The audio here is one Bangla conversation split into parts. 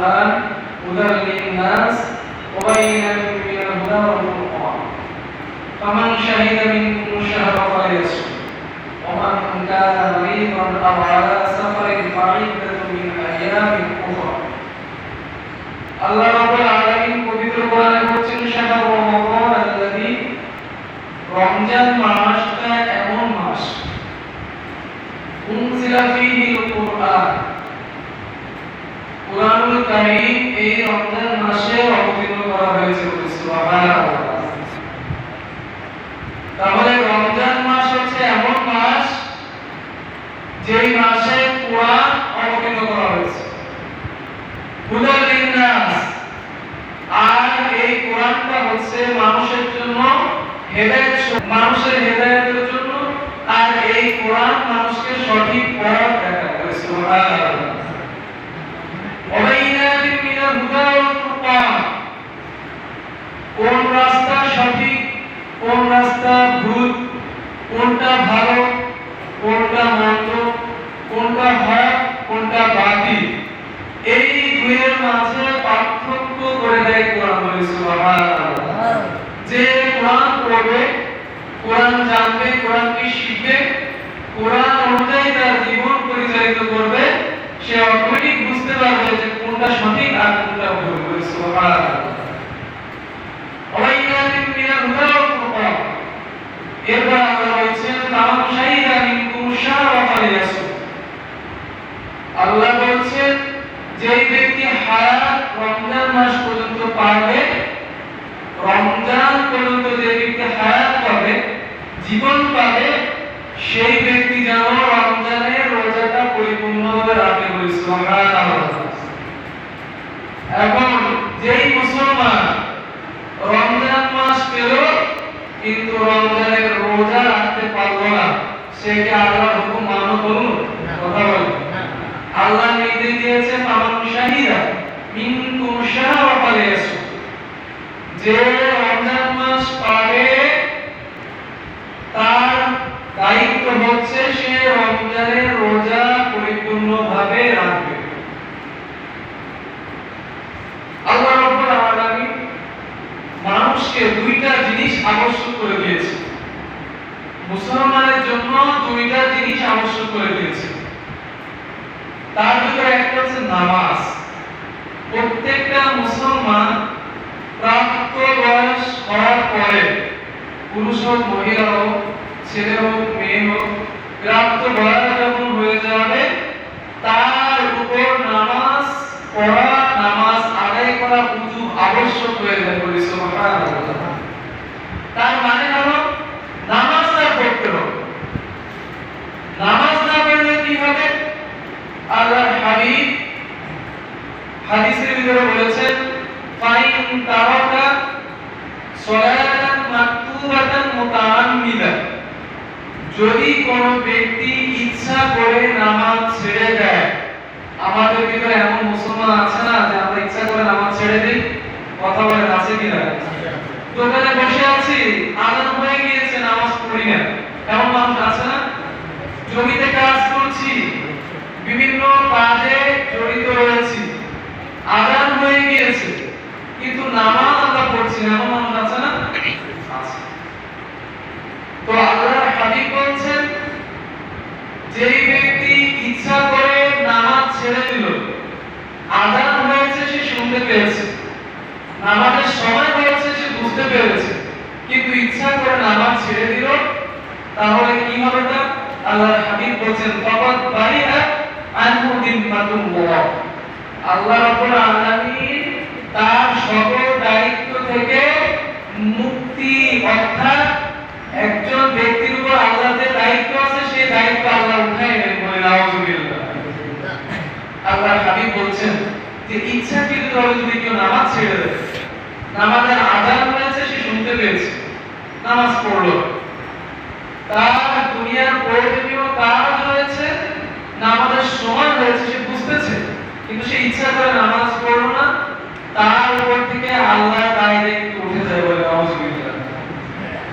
القرآن هدى للناس وبينات من الهدى والفرقان فمن شهد منكم الشهر فليصم ومن كان مريضا أو على سفر فعدة من أيام أخرى আল্লাহ রাব্বুল আলামিন পবিত্র কোরআনে বলেছেন শাহরু রমাদান আল্লাযী রমজান মাসটা এমন মাস উনজিলা ফীহিল কুরআন কুরআনুল কারীম এই রমজান মাসে অবতীর্ণ করা হয়েছে সুবহানাল্লাহ। তাহলে রমজান মাস হচ্ছে এমন মাস যেই মাসে কুরআন অবতীর্ণ করা হয়েছে হুদা লিন-নাস, আর এই কোরআনটা হচ্ছে মানুষের জন্য হেদায়েত, মানুষের হেদায়েতের জন্য, আর এই কোরআন মানুষকে সঠিক পথ দেখাবে সুবহানাল্লাহ। ওয়াবাইনাতিন মিনাল হুদা ওয়াল ফুরকান, কোন রাস্তা সঠিক কোন রাস্তা ভুল, কোনটা ভালো কোনটা মন্দ, কোনটা হক কোনটা বাতিল, এই দুইয়ের মাঝে পার্থক্য করে দেয় কোরআন। বলে সুবহানাল্লাহ। যে কোরআন পড়বে, কোরআন জানবে, কোরআনকে শিখবে, কোরআন অনুযায়ী তার জীবন পরিচালিত করবে, সে অটোমেটিক বুঝতে পারবে যে কোনটা সঠিক আর কোনটা ভুল। বলে সুবহানাল্লাহ। ওয়াইনাতিন মিনাল হুদা ওয়াল ফুরকান, এরপর আল্লাহ বলেছেন ফামান শাহিদা মিনকুম শাহরা ফালিয়াসুম, আল্লাহ বলেছেন যে ব্যক্তি হায়াত রমজান মাস পর্যন্ত পাবে, রমজান পর্যন্ত যে ব্যক্তি হায়াত পাবে, জীবন পাবে, সেই ব্যক্তি যেন রমজানের রোজাটা পরিপূর্ণভাবে রাখে। বলি সুবহানাল্লাহ। এখন যেই মুসলমান রমজান মাস পেল কিন্তু রমজানের রোজা রাখতে পারলো না, সে কি আল্লাহর হুকুম মান্য করলো? কথা বলে আল্লাহ নির্দেশ দিয়েছে ফামান শাহিদা মিনকুম শাহরা ফালিয়াসুম, যে রমজান মাস পাবে তার দায়িত্ব হচ্ছে সে রমজানের রোজা পরিপূর্ণভাবে রাখবে। আল্লাহ রাব্বুল আলামিন মানুষকে দুইটা জিনিস আবশ্যক করে দিয়েছে, মুসলমানের জন্য দুইটা জিনিস আবশ্যক করে দিয়েছে। তার ভিতরে একটা হচ্ছে নামাজ। প্রত্যেকটা মুসলমান প্রাপ্ত বয়স হওয়ার পরে, পুরুষ হোক মহিলা হোক ছেলে হোক মেয়ে হোক, প্রাপ্ত বয়স যখন হয়ে যাবে তার উপর নামাজ পড়া, নামাজ আদায় করা উজুব আবশ্যক হয়ে যাবে। বলি সুবহানাল্লাহ। তার মানে হলো নামাজ তার পড়তে হবে। নামাজ না পড়লে কি হবে? আল্লাহর হাবিব হাদিসের ভিতরে বলেছেন ফাইন তারাকা সালাতান মাকতুবাতান মুতাআম্মিদান, যদি কোন ব্যক্তি ইচ্ছা করে নামাজ ছেড়ে দেয়। আমাদের ভিতরে এমন মুসলমান আছে না যে আমরা ইচ্ছা করে নামাজ ছেড়ে দিই? কথা বলেন আছে কি না? দোকানে বসে আছি, আযান হয়ে গিয়েছে, নামাজ পড়ি না, এমন মানুষ আছে না? জমিতে কাজ করছি, বিভিন্ন কাজে জড়িত রয়েছি, আযান হয়ে গিয়েছে কিন্তু নামাজ আমরা পড়ছি না, এমন মানুষ আছে না? আছে। তো আল্লাহর হাবিব বলছেন যেই ব্যক্তি ইচ্ছা করে নামাজ ছেড়ে দিল, আযান হয়েছে সে শুনতে পেয়েছে, নামাজের সময় হয়েছে সে বুঝতে পেরেছে, কিন্তু ইচ্ছা করে নামাজ ছেড়ে দিল, তাহলে কি হবে? তা আল্লাহর হাবিব বলেন ফাকাদ বারিআ আনহু যিম্মাতুল্লাহ, আল্লাহ রাব্বুল আলামিন তার সকল দায়িত্ব থেকে মুক্তি, অর্থাৎ একজন ব্যক্তির উপর আল্লাহ যে দায়িত্ব আছে সেই দায়িত্ব আল্লাহ উঠায় নেন। বলে নাউযুবিল্লাহ। আল্লাহর হাবিব বলছেন যে ইচ্ছাকৃতভাবে যদি কেউ নামাজ ছেড়ে দেয়, নামাজের আযান হয়েছে সে শুনতে পেয়েছে, নামাজ পড়লো, তার দুনিয়ার প্রয়োজনীয় কাজ হয়েছে, নামাজের সময় হয়েছে, সে বুঝতেছে, কিন্তু সে ইচ্ছা করে নামাজ পড়লো না, তার উপর থেকে আল্লাহর দায়িত্ব উঠে যায়। বলে নাউযুবিল্লাহ।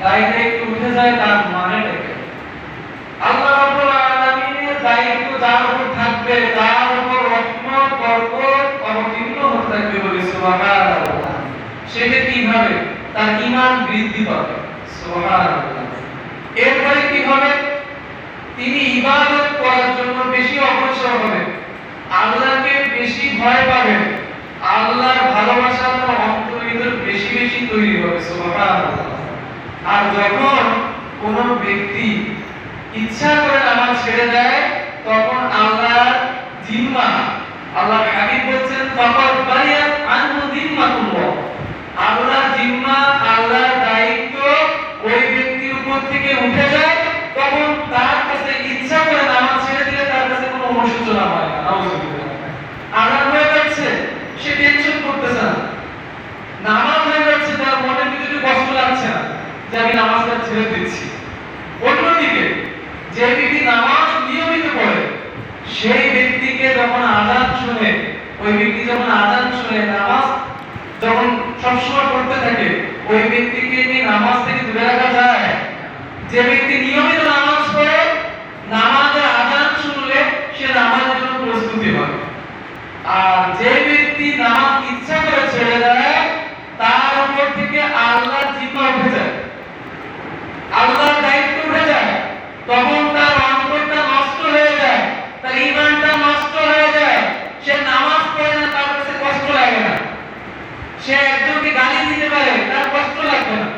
দায়িত্ব উঠে যায়, তার মানেটা কি? আল্লাহ রাব্বুল আলামিনের দায়িত্ব যার উপর থাকবে তার উপর রহমত বরকত অবতীর্ণ হবে? তার ঈমান বৃদ্ধি পাবে। সুবহানাল্লাহ। এরপরে কি হবে? তিনি ইবাদত করার জন্য বেশি অগ্রসর হবেন, আল্লাহকে বেশি ভয় পাবেন, আল্লাহর ভালোবাসা তার অন্তরের ভিতর বেশি বেশি তৈরি হবে। সুবহানাল্লাহ। আর যখন কোন ব্যক্তি ইচ্ছা করে নামাজ ছেড়ে দেয়, তখন আল্লাহর জিম্মা, আল্লাহর হাবিব বলেন ফাকাদ বারিয়াত আনহু জিম্মাতুল্লাহ, আল্লাহর জিম্মা, আল্লাহর দায়িত্ব ওই ব্যক্তির উপর থেকে উঠে যায়। তখন তার কাছে ইচ্ছা করে নামাজ ছেড়ে দিলে তার কাছে কোনো অনুশোচনা হয় না। নাউজুবিল্লাহ। আজান হয়ে যাচ্ছে, সে টেনশন করতেছে না। নামাজ হয়ে যাচ্ছে, তার মনের ভিতরে কষ্ট লাগছে না যে আমি নামাজটা ছেড়ে দিচ্ছি। অন্যদিকে যে ব্যক্তি নামাজ নিয়মিত পড়ে, সেই ব্যক্তিকে যখন আযান শুনে, ওই ব্যক্তি যখন আযান শুনে নামাজ যখন সবসময় পড়তে থাকে, ওই ব্যক্তিকে কি নামাজ থেকে দূরে রাখা যায়? যে ব্যক্তি নিয়মিত নামাজ পড়ে, নামাজের আযান শুনলে সে নামাজের জন্য প্রস্তুতি হয়। আর যে ব্যক্তি নামাজ ইচ্ছা করে ছেড়ে দেয়, তার উপর থেকে আল্লাহর জিম্মা উঠে যায়, আল্লাহর দায়িত্ব উঠে যায়। তখন তার অন্তরটা নষ্ট হয়ে যায়, তার ঈমানটা নষ্ট হয়ে যায়। সে নামাজ পড়ে না, তার কাছে কষ্ট লাগে না। সে একজনকে গালি দিতে পারে, তার কষ্ট লাগবে না।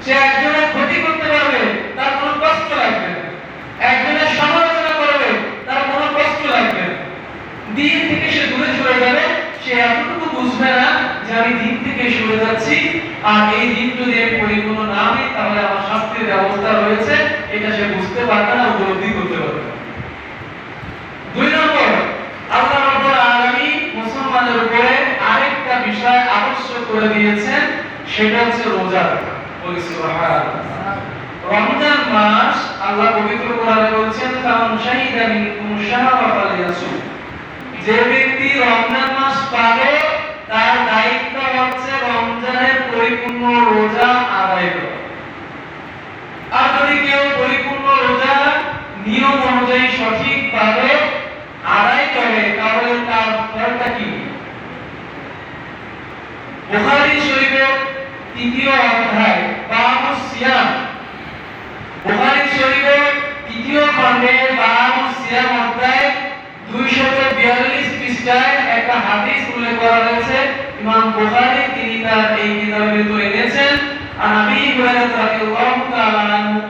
সে একজনের ক্ষতি করতে পারবে, তার কোনো কষ্ট লাগবে না। একজনের সমালোচনা করবে, তার কোনো কষ্ট লাগবে না। দিন থেকে সে দূরে সরে যাবে, সে এতটুকু বুঝবে না যে আমি দিন থেকে সরে যাচ্ছি, আর এই দিন যদি আমি পরিপূর্ণ না হই তাহলে আমার শাস্তির ব্যবস্থা রয়েছে, এটা সে বুঝতে পারবে না, উপলব্ধি করতে পারবে না। 2 নম্বর, আল্লাহ রাব্বুল আলামিন মুসলমানের উপরে আরেকটা বিষয় আবশ্যক করে দিয়েছেন, সেটা হচ্ছে রোজা রাখা। বলি সুবহানাল্লাহ। রমজান মাস আল্লাহ পবিত্র কোরআনে বলেছেন ফামান শাহিদা মিনকুম শাহরা ফালিয়াসুম, যে ব্যক্তি রমজান মাস পাবে তার দায়িত্ব হচ্ছে রমজানের পরিপূর্ণ রোজা আদায় করা। আর যদি কেউ পরিপূর্ণ রোজা নিয়ম অনুযায়ী সঠিকভাবে আদায় করে, তাহলে তার ফলটা কি? বুখারী শরীফের 3য় অধ্যায় বাবুস সিয়াম, বুখারী শরীফের 3য় খণ্ডে বাবুস সিয়াম অধ্যায় 242 পৃষ্ঠায় একটা হাদিস উল্লেখ করা হয়েছে। ইমাম বুখারী তিনি তার এই কিতাবের ভিতরে এনেছেন, আর নবী হুরায়রা রাদিয়াল্লাহু তাআলা আনহু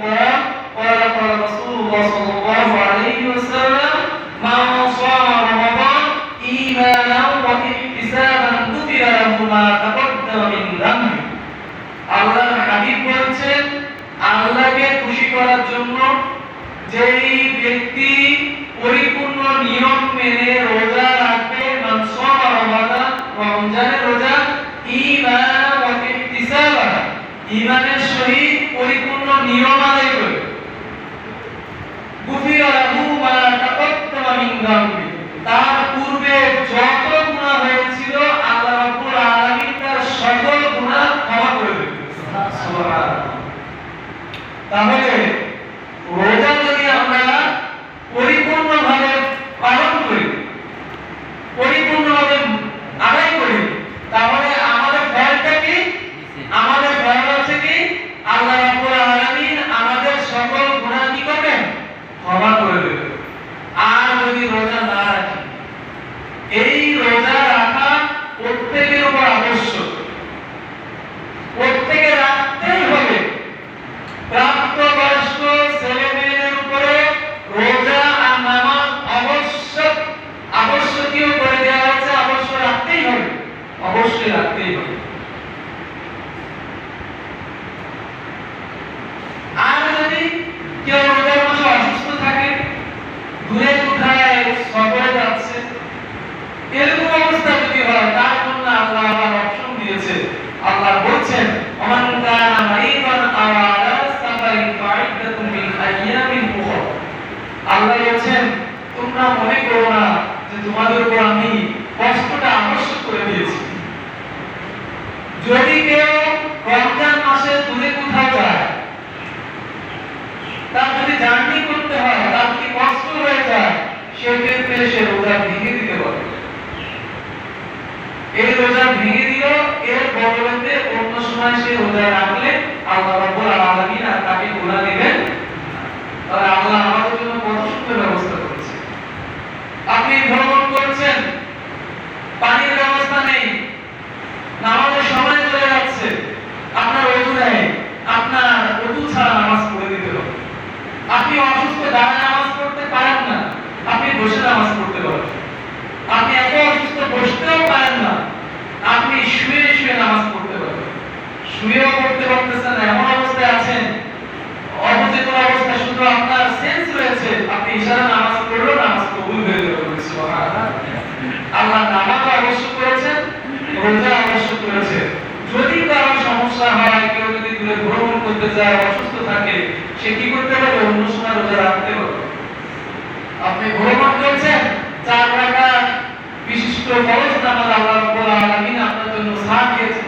قال قال رسول الله صلى الله عليه وسلم من صام رمضان إيمانا واحتسابا غفر له ما تقدم من ذنبه। আল্লাহর হাবিব বলেছেন, আল্লাহকে খুশি করার জন্য যেই ব্যক্তি পরিপূর্ণ নিয়ম মেনে রোজা রাখবে, মান সামা রমাদান, রমজানের রোজা, ঈমানান ওয়া ইহতিসাবান, ঈমানের সহিত পরিপূর্ণ নিয়ম আদায় করে, গুফিরা লাহু মা তাকাদ্দামা মিন যামবি, তার পূর্বে যত গুনাহ হয়েছিল আল্লাহ রাব্বুল আলামিন তার সকল গুনাহ ক্ষমা করে দেবেন। সুবহানাল্লাহ। তাহলে রোজা যদি আমরা পরিপূর্ণভাবে পালন করি, পরিপূর্ণভাবে আদায় করি, তাহলে আমাদের ফলটা কি? আমাদের ফল হচ্ছে কি? আল্লাহ রাব্বুল আলামিন আমাদের সকল গুনাহ কি করবেন? ক্ষমা করে দেবেন। আর যদি রোজা না রাখি, এই রোজা রাখা প্রত্যেকের উপর আবশ্যক, প্রত্যেকে রাখতেই হবে। প্রাপ্তবয়স্ক ছেলে মেয়েদের উপরে রোজা আর নামাজ আবশ্যকীয় করে দেওয়া হয়েছে, অবশ্যই রাখতেই হবে, অবশ্যই রাখতেই হবে। আর যদি কেউ রোজার মাসে অসুস্থ থাকে, দূরে কোথায় সফরে যাচ্ছে, এরকম অবস্থা যদি হয়, তার জন্য আল্লাহ আবার অপশন দিয়েছে। আল্লাহ বলছেন ওমান কানা মারিদান আও আলা সাফারিন ফাইদাতুম মিন আইয়ামিন উখরা। আল্লাহ বলছেন তোমরা মনে করো না যে তোমাদের উপর আমি কষ্টটা আবশ্যক করে দিয়েছি। যদি কেউ রমজান মাসে দূরে কোথাও যায়, তার যদি জার্নি করতে হয়, তার যদি কষ্ট হয়ে যায়, সেক্ষেত্রে সে রোজা ভেঙে দিতে পারে। এই রোজা ভেঙে দিল, এর বদলে অন্য সময় সে রোজা রাখলে আল্লাহ রাব্বুল আলামিন আর তাকে গুনাহ দিবেন। তাহলে আল্লাহ আমাদের জন্য কত সুন্দর ব্যবস্থা করেছে। আপনি ভ্রমণ করছেন, পানির ব্যবস্থা নেই, নামাজের সময় চলে যাচ্ছে, আপনার ওযু নেই, আপনার ওযু ছাড়া নামাজ পড়ে দিতে হবে। আপনি অসুস্থ, দাঁড়ায় নামাজ পড়তে পারেন না, আপনি বসে নামাজ পড়তে পারেন। আপনি এত অসুস্থ বসতেও পারেন না, আপনি শুয়ে শুয়ে নামাজ পড়তে পারেন। শুয়েও পড়তে পারতেছেন না, এমন অবস্থায় আছেন, অবচেতন অবস্থা, শুধু আপনার সেন্স রয়েছে, আপনি ইশারা নামাজ পড়লেও নামাজ কবুল হয়ে যাবে। সুবহানাল্লাহ। আল্লাহ নামাজ আবশ্যক করেছেন, রোজা আবশ্যক করেছে। যদি কারো সমস্যা হয়, কেউ যদি দূরে ভ্রমণ করতে যায়, অসুস্থ থাকে, সে কি করতে পারে? অন্য সময় রোজা রাখতে পারে। আপনি ভ্রমণ করছেন, 4 রাকাত বিশিষ্ট ফরজ নামাজ আল্লাহ রাব্বুল আলামিন আপনার জন্য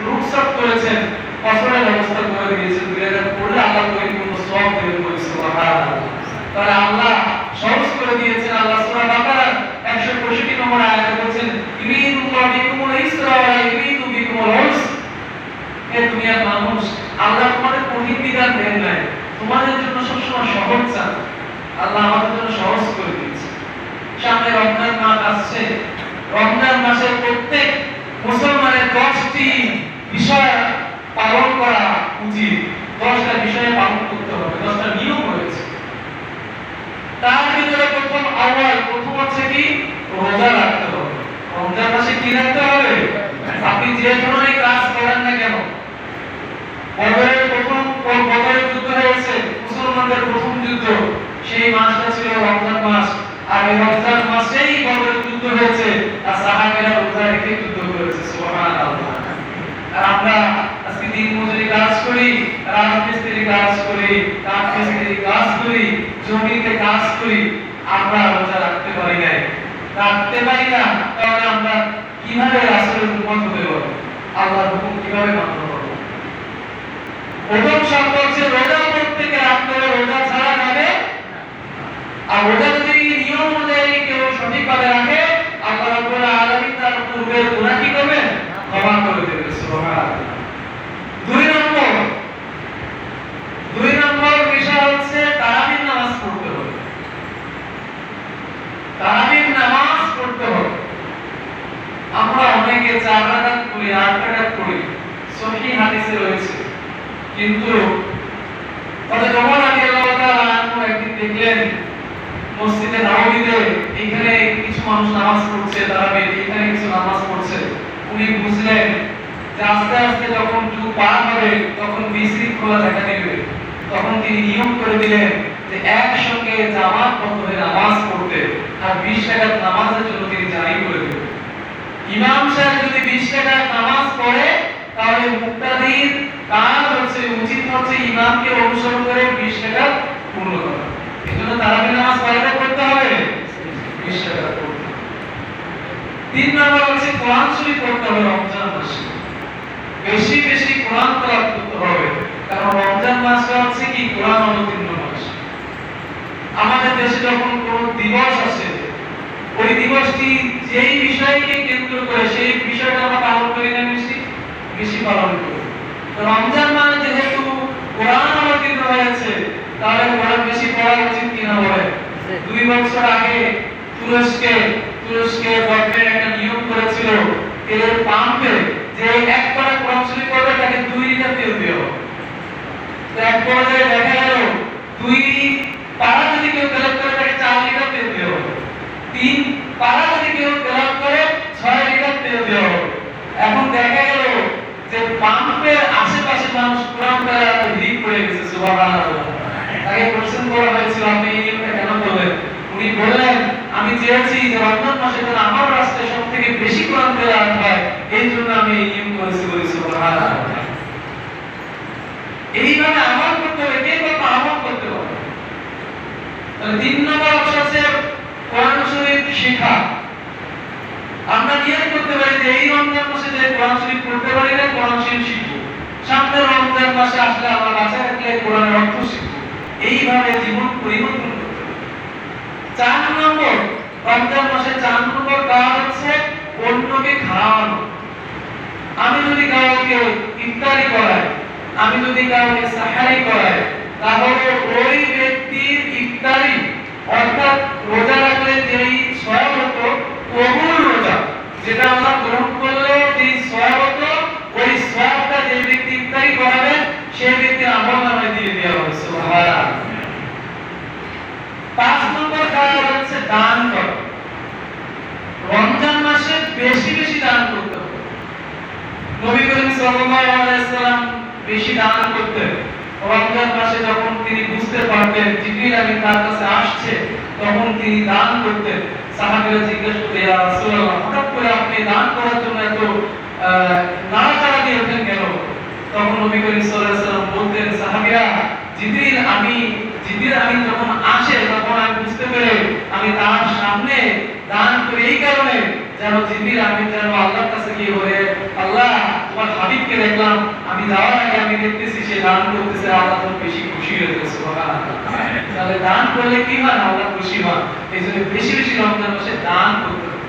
রুখসাত করেছেন, ফজরের ব্যবস্থা করে দিয়েছেন। 2 রাকাত পড়লে আল্লাহ পরিপূর্ণ সওয়াব দেবেন। সুবহানাল্লাহ। তাহলে আল্লাহ সহজ করে দিয়েছেন। আল্লাহ সূরা বাকারার 165 নম্বর আয়াতে বলেছেন, ইউরিদুল্লাহু বিকুমুল ইসরা ওয়া ইউরিদু বিকুমুল উসর। হে দুনিয়ার মানুষ, আল্লাহ তোমাদের কঠিন বিধান দেন নাই, তোমাদের জন্য সবসময় সহজ চান। আল্লাহ আমাদের জন্য সহজ করে দিয়েছে। সামনে রমজান মাস আসছে। রমজান মাসে প্রত্যেক মুসলমানের 10টি বিষয় পালন করা উচিত। 10টা বিষয় পালন করতে হবে, 10টা নিয়ম রয়েছে। তার ভিতরে প্রথম হচ্ছে কি? রোজা রাখতে হবে। রমজান মাসে কি রাখতে হবে? আপনি যে ধরনের কাজ করেন না কেন, বদরের যুদ্ধ হয়েছে, মুসলমানদের প্রথম যুদ্ধ, সেই মাসটা ছিল রমজান মাস। আর এই রমজান মাসেই বদরের যুদ্ধ হয়েছে, আর সাহাবীরা রোজা রেখে যুদ্ধ করেছে। সুবহানাল্লাহ। আর আমরা আজকে দিন মজুরি কাজ করি, রাজমিস্ত্রি কাজ করি, কাঠ মিস্ত্রি কাজ করি, জমিতে কাজ করি, আমরা রোজা রাখতে পারি না। তাহলে আমরা কিভাবে রাসূলের উম্মত হতে পারবো? আল্লাহর হুকুম কিভাবে মানতে পারবো? প্রথম শর্ত হচ্ছে রোজা প্রত্যেকে রাখতে হবে, রোজা ছাড়া যাবে। আর রোজা যদি নিয়ম অনুযায়ী কেউ সঠিকভাবে রাখে, আল্লাহ রাব্বুল আলামিন তার পূর্বের গুনাহ কি করবেন? ক্ষমা করে দেবেন। সুবহানাল্লাহ। 2 নম্বর বিষয় হচ্ছে তারাবির নামাজ পড়তে হবে। তারাবির নামাজ পড়তে হবে। আমরা অনেকে 4 রাকাত পড়ি, 8 রাকাত পড়ি, সহিহ হাদিসে রয়েছে। কিন্তু হযরত ওমর রাদিয়াল্লাহু তাআলা আনহু একদিন দেখলেন মসজিদে নববীতে এখানে কিছু মানুষ নামাজ পড়ছে, তারাবির এখানে কিছু নামাজ পড়ছে। উনি বুঝলেন যে আস্তে আস্তে যখন যুগ পার হবে, তখন বিশৃঙ্খলা দেখা দিবে। তখন তিনি নিয়ম করে দিলেন যে একসঙ্গে জামাতবদ্ধ হয়ে নামাজ পড়তে, আর 20 রাকাত নামাজের জন্য তিনি জারি করে দিলেন। ইমাম সাহেব যদি 20 রাকাত নামাজ পড়ে, তাহলে মুক্তাদির কাজ হচ্ছে, উচিত হচ্ছে ইমামকে অনুসরণ করে 20 রাকাত পূর্ণ করা। এজন্য তারাবি নামাজ কয়টা পড়তে হবে? 20 রাকাত পড়তে হবে। 3 নম্বর হচ্ছে কোরআন শরীফ পড়তে হবে। রমজান মাসে বেশি বেশি কোরআন তেলাওয়াত করতে হবে, কারণ রমজান মাসটা হচ্ছে কি? কোরআন অবতীর্ণ মাস। আমাদের দেশে যখন কোন দিবস আসে, ওই দিবসটি যেই বিষয়কে কেন্দ্র করে সেই বিষয়টা আমরা পালন করি না, বেশি পালন করি। তো রমজান মানে যেহেতু কোরআন অবতীর্ণ হয়েছে, তাহলে কোরআন বেশি পড়া উচিত কিনা বলে। 2 বছর আগে তুরস্কে গভর্নমেন্ট একটা নিয়ম করেছিল, তেলের পাম্পে যে এক পারা কোরআন শরীফ পড়বে তাকে 2 লিটার তেল দেওয়া হবে। তো এক পর্যায়ে দেখা গেল 2 পারা যদি কেউ তেল করে তাকে 4 লিটার তেল দেওয়া হবে। 3 পারা যদি কেউ তেল করে 6 লিটার তেল দেওয়া হবে। এখন দেখা গেল যে পাম্পের আশেপাশে মানুষ কোরআন তেলাওয়াতে ভিড় করে গেছে। সুবহানাল্লাহ। তাকে কোশ্চেন করা হয়েছিল, আপনি এই নিয়মটা কেন করলেন? উনি বললেন, আমি চেয়েছি যে রমজান মাসে যেন আমার রাষ্ট্রে সবথেকে বেশি কোরআন তেলাওয়াত হয়, এই জন্য আমি এই নিয়ম করেছি। সুবহানাল্লাহ। এইভাবে আমল করতে হবে, কে কত আমল করতে হবে। তাহলে 3 নম্বর অপশন আছে কোরআন শরীফ শেখা। আমরা নিয়ত করতে পারি যে এই রমজান মাসে যে কোরআন শরীফ পড়তে পারি না, কোরআন শরীফ শিখব। সামনের রমজান মাসে আসলে আমরা বাঁচা রাখলে কোরআনের অর্থ শিখব। এইভাবে জীবন পরিবর্তন করতে হবে। 4 নম্বর, রমজান মাসে 4 নম্বর কাজ হচ্ছে অন্যকে খাওয়ানো। আমি যদি কাউকে ইফতারি করাই, আমি যদি কাউকে সাহারি করাই তাহলে ওই ব্যক্তির ইফতারি অর্থাৎ রোজা রাখলে যেই সওয়াব হতো কবুল রোজা যেটা আমরা গ্রহণ করলে যেই সওয়াব হতো ওই সওয়াবটা যে ব্যক্তি ইফতারি করাবে সেই ব্যক্তির আমলনামায় দিয়ে দেওয়া হবে সুবহানাল্লাহ। 5 নম্বর কাজ হচ্ছে দান করা। রমজান মাসে বেশি বেশি দান করতে হবে। নবী করিম সাল্লাল্লাহু আলাইহি সাল্লাম বেশি দান করতেন। রমজান মাসে যখন তিনি বুঝতে পারতেন জিবরিল আমিন তার কাছে আসছে তখন তিনি দান করতেন। সাহাবীরা জিজ্ঞেস করতেন ইয়া রাসূলুল্লাহ হঠাৎ করে আপনি দান করার জন্য এত নাড়াচাড়া দিয়েছেন কেন? তখন নবী করিম সাল্লাল্লাহু আলাইহি সাল্লাম বলতেন সাহাবীরা জিবরিল আমিন যখন আসে তখন আমি বুঝতে পেরে আমি তার সামনে দান করি এই কারণে যেন জিবরিল আমিন যেন আল্লাহর কাছে গিয়ে বলে আল্লাহ তোমার হাবিবকে দেখলাম আমি যাওয়ার আগে আমি দেখতেছি সে দান করতেছে আল্লাহ তো বেশি খুশি হয়েছে সুবহানাল্লাহ। তাহলে দান করলে কি হয় আল্লাহ খুশি হয়। এইজন্য বেশি বেশি রমজান মাসে দান করতে হবে।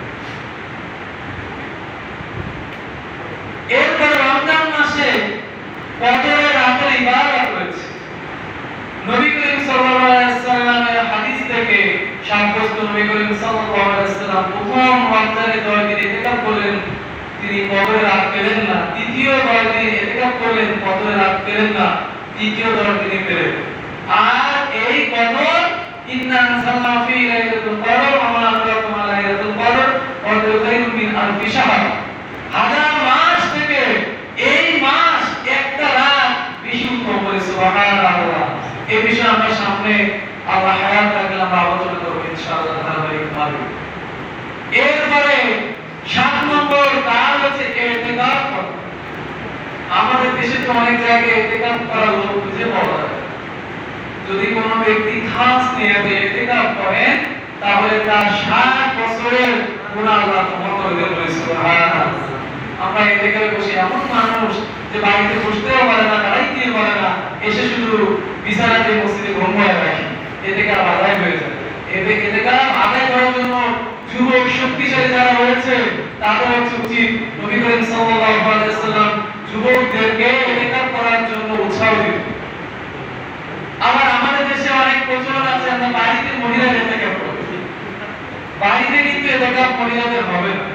এরপর রমজান মাসে কদরের রাতের ইবাদত রয়েছে। নবী করিম সাল্লাল্লাহু আলাইহি ওয়াসাল্লামের হাদিস থেকে সাব্যস্ত নবী করিম সাল্লাল্লাহু আলাইহি ওয়াসাল্লাম প্রথম রমজানে 10 দিন ইতিকাফ করলেন তিনি কদরের রাত পেলেন না। দ্বিতীয় 10 দিন ইতিকাফ করলেন কদরের রাত পেলেন না। তৃতীয় 10 দিন পেলেন। আর এই কদর ইন্না আনজালনা ফি লাইলাতুল কদর ওয়া মা আদরাকা মা লাইলাতুল কদর কদর খায়রুম মিন আলফি শাহর। হাজার মাস থেকে এই মাস একটা রাত বেশি উত্তম বলে সুবহানাল্লাহ। এই বিষয়ে আমরা সামনে আল্লাহ হায়াত রাখলে আমরা আলোচনা করব ইনশাআল্লাহ ধারাবাহিকভাবে। এরপরে 7 নম্বর কাজ হচ্ছে ইতিকাফ করা। আমাদের দেশে তো অনেক জায়গায় ইতিকাফ করার লোক খুঁজে পাওয়া যায়। যদি কোনো ব্যক্তি খাস নিয়তে ইতিকাফ করেন তাহলে তার 60 বছরের গুনাহ আল্লাহ ক্ষমা করে দেবেন সুবহানাল্লাহ। আমরা ইতিকাফে বসে এমন মানুষ যে বাড়িতে বসতেও পারে না দাঁড়াইতেও পারে না এসে শুধু বিছানাতে মসজিদে ঘুমিয়ে রাখে ইতিকাফ আদায় হয়ে যায়। ইতিকাফ আদায় করার জন্য যুবক শক্তিশালী যারা রয়েছে তাদের হচ্ছে উচিত নবী করিম সাল্লাল্লাহু আলাইহি ওয়াসাল্লাম যুবকদেরকে ইতিকাফ করার জন্য উৎসাহ দিতেন। আবার আমাদের দেশে অনেক প্রচলন আছে আমরা বাড়িতে মহিলাদের ইতিকাফ করি। বাড়িতে কিন্তু ইতিকাফ মহিলাদের হবে না।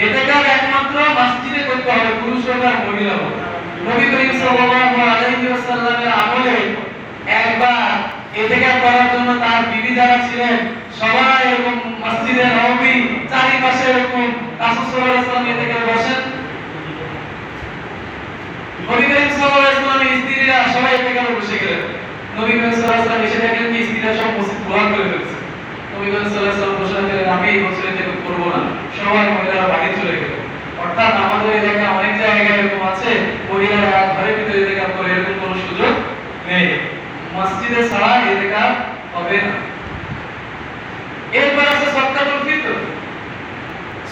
ইতিকাফ একমাত্র মসজিদে করতে হবে পুরুষ হোক আর মহিলা হোক। নবী করিম সাল্লাল্লাহু আলাইহি ওয়াসাল্লামের আমলে একবার ইতিকাফ করার জন্য তার বিবি যারা ছিলেন সবাই এরকম মসজিদে নববী চারিপাশে এরকম রাসূল সাল্লাল্লাহু আলাইহি ওয়াসাল্লাম ইতিকাফে বসেন। নবী করিম সাল্লাল্লাহু আলাইহি ওয়াসাল্লামের স্ত্রীরা সবাই ইতিকাফে বসে গেলেন। নবী করিম সাল্লাল্লাহু আলাইহি ওয়াসাল্লাম এসে দেখলেন যে স্ত্রীরা সব মসজিদ খোলা করে ফেলেছে। নবী করিম সাল্লাল্লাহু আলাইহি ওয়াসাল্লাম বসে গেলেন আমি এই বছর ইতিকাফ করব না। সবাই মহিলারা বাড়ি চলে গেলেন। অর্থাৎ আমাদের এলাকায় অনেক জায়গায় এরকম আছে মহিলারা ঘরের ভিতরে ইতিকাফ করে এরকম কোনো সুযোগ নেই। মসজিদে ছাড়া ইতিকাফ হবে না। এরপর আছে সদকাতুল ফিতর।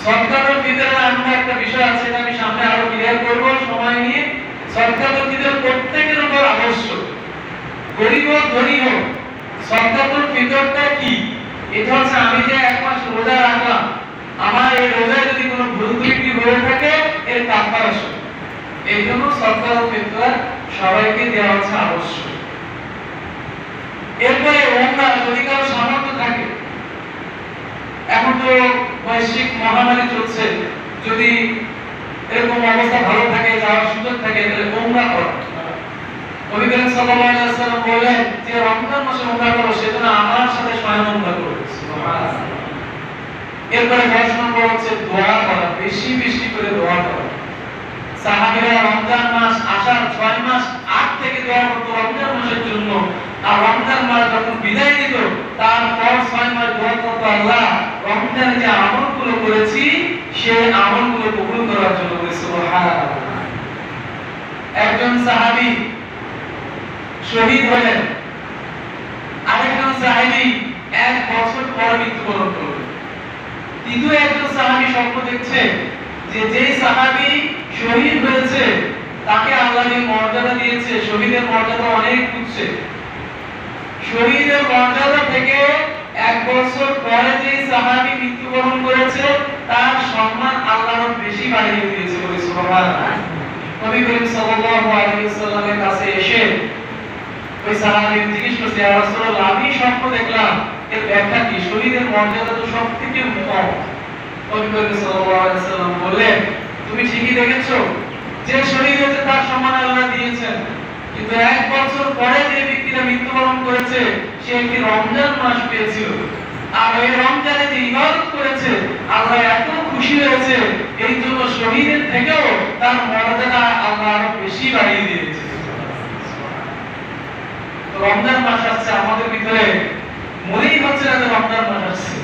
সদকাতুল ফিতরের আমরা একটা বিষয় আছে এটা আমি সামনে আরো ক্লিয়ার করব সময় নিয়ে। সদকাতুল ফিতর প্রত্যেকের উপর আবশ্যক। গরিব হোক ধনী হোক সদকাতুল ফিতরটা কি? এটা হচ্ছে আমি যে এক মাস রোজা রাখলাম আমার এই রোজায় যদি কোনো ভুল ত্রুটি হয়ে থাকে এর কাফারা স্বরূপ। এই জন্য সদকাতুল ফিতর সবাইকে দেওয়া হচ্ছে আবশ্যক। এরপরে ওমরা যদি কারো সামর্থ্য থাকে, এখন তো বৈশ্বিক মহামারী চলছে, যদি এরকম অবস্থা ভালো থাকে যাওয়ার সুযোগ থাকে তাহলে ওমরা করো। নবী করিম সাল্লাল্লাহু আলাইহি ওয়াসাল্লাম বলেন যে রমজান মাসে ওমরা করো সেজন্য আমার সাথে স্বয়ং ওমরা করো সুবহানাল্লাহ। এরপরে 10 নম্বর হচ্ছে দোয়া করা, বেশি বেশি করে দোয়া করা। সাহাবীরা রমজান মাস আসার 6 মাস আগ থেকে দোয়া করত রমজান মাসের জন্য। আর রমজান মাস যখন বিদায় নিত তারপর 6 মাস দোয়া করত আল্লাহ রমজানে যে আমলগুলো করেছি সেই আমলগুলো কবুল করার জন্য সুবহানাল্লাহ। একজন সাহাবী শহীদ হলেন, আরেকজন সাহাবী 1 বছর পর মৃত্যুবরণ করলেন। তৃতীয় একজন সাহাবী স্বপ্ন দেখছে যে যেই সাহাবী শহীদ হয়েছে তাকে আল্লাহ যে মর্যাদা দিয়েছে শহীদের মর্যাদা অনেক উচ্চ। শহীদের মর্যাদা থেকে 1 বছর পরে যে সাহাবী মৃত্যুবরণ করেছে তার সম্মান আল্লাহ বেশি বাড়িয়ে দিয়েছে বলে সুবহানাল্লাহ। নবী করিম সাল্লাল্লাহু আলাইহি ওয়াসাল্লামের কাছে এসে ওই সাহাবী জিজ্ঞেস করছে, ইয়া রাসূলুল্লাহ, আমি স্বপ্ন দেখলাম, এর ব্যাখ্যা কি? শহীদের মর্যাদা তো সবথেকে উত্তম। নবী করিম সাল্লাল্লাহু আলাইহি ওয়াসাল্লাম বললেন, তুমি ঠিকই দেখেছো, যে শহীদ হয়েছে তার সম্মান আল্লাহ দিয়েছেন, কিন্তু এক বছর পরে যে ব্যক্তিরা মৃত্যুবরণ করেছে সে একটি রমজান মাস পেয়েছিল, আর ওই রমজানে যে ইবাদত করেছে আল্লাহ এত খুশি হয়েছে, এই জন্য শহীদের থেকেও তার মর্যাদা আল্লাহ আরো বেশি বাড়িয়ে দিয়েছে। তো রমজান মাস আসছে, আমাদের ভিতরে মনেই হচ্ছে না যে রমজান মাস আসছে।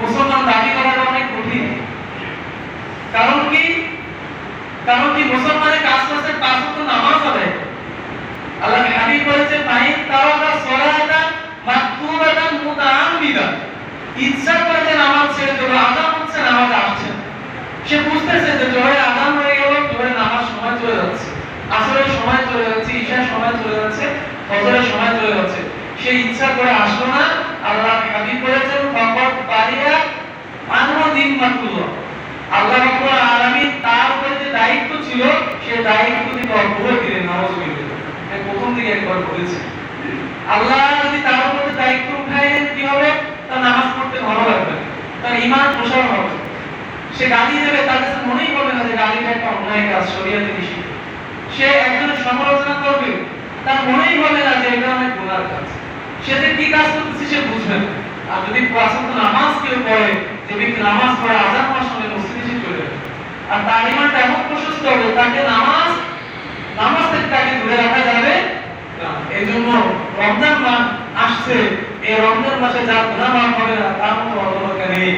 মুসলমান দাবি করাটা অনেক কঠিন। কারণ কি? কারণ কি? মুসলমানের কাজ করছে 5 ওয়াক্ত নামাজ আদায়। আল্লাহ হাবিব বলেছে, ফাইন তাওয়াকা সলাতা মাকতুবাতান মুতাআম্মিদান, ইচ্ছা করে যে নামাজ ছেড়ে দিল, আযান হচ্ছে নামাজ আসছে, সে বুঝতেছে যে জোহরে আযান হয়ে গেল, জোহরে নামাজ সময় চলে যাচ্ছে, আসরের সময় চলে যাচ্ছে, ইশার সময় চলে যাচ্ছে, ফজরের সময় চলে যাচ্ছে, সে ইচ্ছা করে আসলো না। আল্লাহ হাবিব বলেছেন, ফাকাত বারিয়া আনহু যিম্মাতুল্লাহ, আল্লাহ রাব্বুল আলামিন তার উপরে যে দায়িত্ব ছিল সে দায়িত্ব থেকে অব্যাহতি দিলেন। নাউযুবিল্লাহ, আমি প্রথম দিকে একবার বলেছি, আল্লাহ যদি তার উপরে দায়িত্ব উঠায় দেন, কি হবে? তার নামাজ পড়তে ভালো লাগবে, তার ঈমান প্রসার হবে, সে গালি দেবে, তার কাছে মনেই হবে না যে গালিটা একটা অন্যায় কাজ, শরীয়তে নিষিদ্ধ। সে একজনের সমালোচনা করবে, তার মনেই হবে না যে এটা অনেক গুনার কাজ, সে যে কি কাজ করতেছে সে বুঝবে না। আর যদি 5 ওয়াক্ত নামাজ কেউ পড়ে, যে ব্যক্তি নামাজ পড়ে আযান হওয়ার সঙ্গে মসজিদে এসে চলে যাবে, আর তার ঈমানটা এমন প্রশস্ত হবে, তাকে নামাজ থেকে তাকে দূরে রাখা যাবে না। এই জন্য রমজান মাস আসছে, এই রমজান মাসে যার গুনাহ মাফ হবে না তার মতো অবস্থা নেই।